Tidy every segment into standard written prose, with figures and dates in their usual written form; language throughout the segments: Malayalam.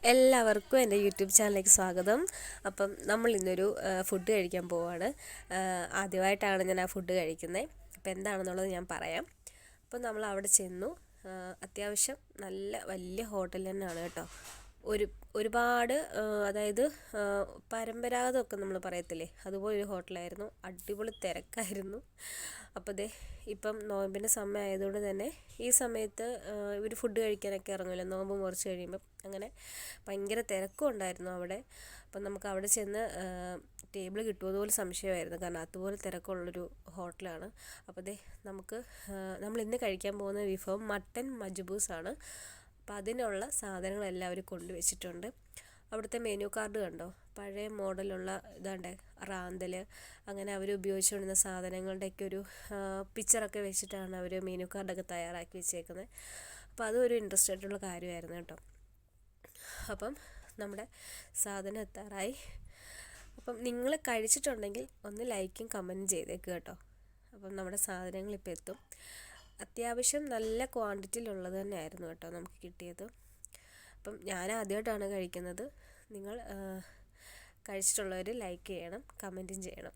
എല്ലാവർക്കും എൻ്റെ യൂട്യൂബ് ചാനലിലേക്ക് സ്വാഗതം. അപ്പം നമ്മൾ ഇന്നൊരു ഫുഡ് കഴിക്കാൻ പോവുകയാണ്. ആദ്യമായിട്ടാണ് ഞാൻ ആ ഫുഡ് കഴിക്കുന്നത്. അപ്പോൾ എന്താണെന്നുള്ളത് ഞാൻ പറയാം. അപ്പം നമ്മൾ അവിടെ ചെന്നു. അത്യാവശ്യം നല്ല വലിയ ഹോട്ടൽ തന്നെയാണ് കേട്ടോ. ഒരുപാട് അതായത് പരമ്പരാഗതമൊക്കെ നമ്മൾ പറയത്തില്ലേ, അതുപോലൊരു ഹോട്ടലായിരുന്നു. അടിപൊളി തിരക്കായിരുന്നു. അപ്പോൾ ഇപ്പം നോയമ്പിൻ്റെ സമയം ആയതുകൊണ്ട് തന്നെ ഈ സമയത്ത് ഇവർ ഫുഡ് കഴിക്കാനൊക്കെ ഇറങ്ങില്ല, നോമ്പ് മുറിച്ച് കഴിയുമ്പം. അങ്ങനെ ഭയങ്കര തിരക്കും ഉണ്ടായിരുന്നു അവിടെ. അപ്പം നമുക്ക് അവിടെ ചെന്ന് ടേബിൾ കിട്ടുമോ അതുപോലെ സംശയമായിരുന്നു, കാരണം അതുപോലെ തിരക്കുള്ളൊരു ഹോട്ടലാണ്. അപ്പോൾ നമ്മൾ ഇന്ന് കഴിക്കാൻ പോകുന്ന വിഭവം മട്ടൻ മജ്ബൂസാണ്. അപ്പോൾ അതിനുള്ള സാധനങ്ങളെല്ലാം അവർ കൊണ്ടുവച്ചിട്ടുണ്ട്. അവിടുത്തെ മെനു കാർഡ് കണ്ടോ, പഴയ മോഡലുള്ള ഇതാണ്ട് റാന്തൽ, അങ്ങനെ അവർ ഉപയോഗിച്ചുകൊണ്ടിരുന്ന സാധനങ്ങളുടെയൊക്കെ ഒരു പിക്ചറൊക്കെ വെച്ചിട്ടാണ് അവർ മെനു കാർഡൊക്കെ തയ്യാറാക്കി വെച്ചേക്കുന്നത്. അപ്പോൾ അതും ഒരു ഇൻട്രസ്റ്റ് ആയിട്ടുള്ള കാര്യമായിരുന്നു കേട്ടോ. അപ്പം നമ്മുടെ സാധനം എത്താറായി. അപ്പം നിങ്ങൾ കഴിച്ചിട്ടുണ്ടെങ്കിൽ ഒന്ന് ലൈക്കും കമൻറ്റും ചെയ്തേക്കുക കേട്ടോ. അപ്പം നമ്മുടെ സാധനങ്ങൾ ഇപ്പോൾ എത്തും. അത്യാവശ്യം നല്ല ക്വാണ്ടിറ്റിയിലുള്ളത് തന്നെയായിരുന്നു കേട്ടോ നമുക്ക് കിട്ടിയത്. അപ്പം ഞാൻ ആദ്യമായിട്ടാണ് കഴിക്കുന്നത്. നിങ്ങൾ കഴിച്ചിട്ടുള്ളവർ ലൈക്ക് ചെയ്യണം, കമൻറ്റും ചെയ്യണം.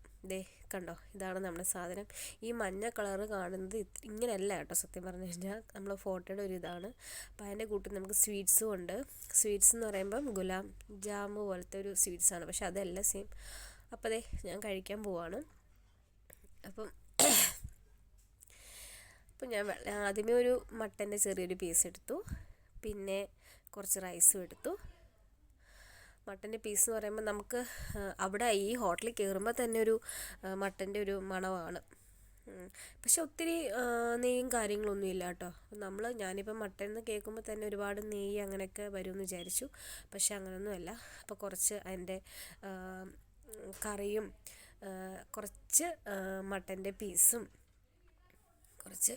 കണ്ടോ, ഇതാണ് നമ്മുടെ സാധനം. ഈ മഞ്ഞ കളറ് കാണുന്നത് ഇങ്ങനെയല്ല കേട്ടോ, സത്യം പറഞ്ഞു കഴിഞ്ഞാൽ നമ്മൾ ഫോട്ടോയുടെ ഒരു ഇതാണ്. അപ്പോൾ അതിൻ്റെ കൂട്ടിൽ നമുക്ക് സ്വീറ്റ്സും ഉണ്ട്. സ്വീറ്റ്സ് എന്ന് പറയുമ്പം ഗുലാം ജാമു പോലത്തെ ഒരു സ്വീറ്റ്സാണ്, പക്ഷെ അതല്ല സെയിം. അപ്പോൾ ഞാൻ കഴിക്കാൻ പോവാണ്. അപ്പം ഞാൻ ആദ്യമേ ഒരു മട്ടൻ്റെ ചെറിയൊരു പീസ് എടുത്തു, പിന്നെ കുറച്ച് റൈസും എടുത്തു. മട്ടൻ്റെ പീസ് എന്ന് പറയുമ്പോൾ നമുക്ക് അവിടെ ഈ ഹോട്ടലിൽ കയറുമ്പോൾ തന്നെ ഒരു മട്ടൻ്റെ ഒരു മണമാണ്. പക്ഷെ ഒത്തിരി നെയ്യും കാര്യങ്ങളൊന്നും ഇല്ല കേട്ടോ. ഞാനിപ്പോൾ മട്ടൻ എന്ന് കേൾക്കുമ്പോൾ തന്നെ ഒരുപാട് നെയ്യ് അങ്ങനെയൊക്കെ വരുമെന്ന് വിചാരിച്ചു, പക്ഷെ അങ്ങനെയൊന്നുമല്ല. അപ്പോൾ കുറച്ച് അതിൻ്റെ കറിയും കുറച്ച് മട്ടൻ്റെ പീസും കുറച്ച്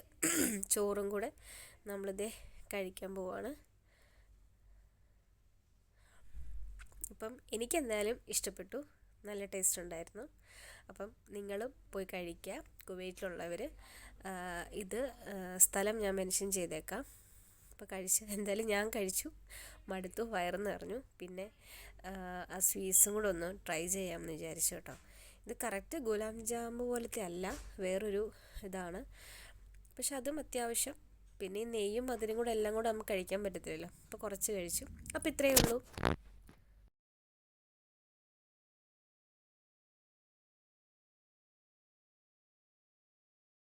ചോറും കൂടെ കഴിക്കാൻ പോവാണ്. അപ്പം എനിക്കെന്തായാലും ഇഷ്ടപ്പെട്ടു, നല്ല ടേസ്റ്റ് ഉണ്ടായിരുന്നു. അപ്പം നിങ്ങളും പോയി കഴിക്കുക, കുവൈറ്റിലുള്ളവർ. ഇത് സ്ഥലം ഞാൻ മെൻഷൻ ചെയ്തേക്കാം. അപ്പോൾ എന്തായാലും ഞാൻ കഴിച്ചു, മടുത്തു, വയറ് നിറഞ്ഞു. പിന്നെ ആ സ്വീറ്റ്സും കൂടെ ഒന്ന് ട്രൈ ചെയ്യാമെന്ന് വിചാരിച്ചു കേട്ടോ. ഇത് കറക്റ്റ് ഗുലാം ജാമു പോലത്തെ അല്ല, വേറൊരു ഇതാണ്. പക്ഷെ അതും അത്യാവശ്യം. പിന്നെ ഈ നെയ്യും അതിനും കൂടെ എല്ലാം കൂടെ നമുക്ക് കഴിക്കാൻ പറ്റത്തില്ലല്ലോ, അപ്പോൾ കുറച്ച് കഴിച്ചു. അപ്പോൾ ഇത്രയേ ഉള്ളൂ.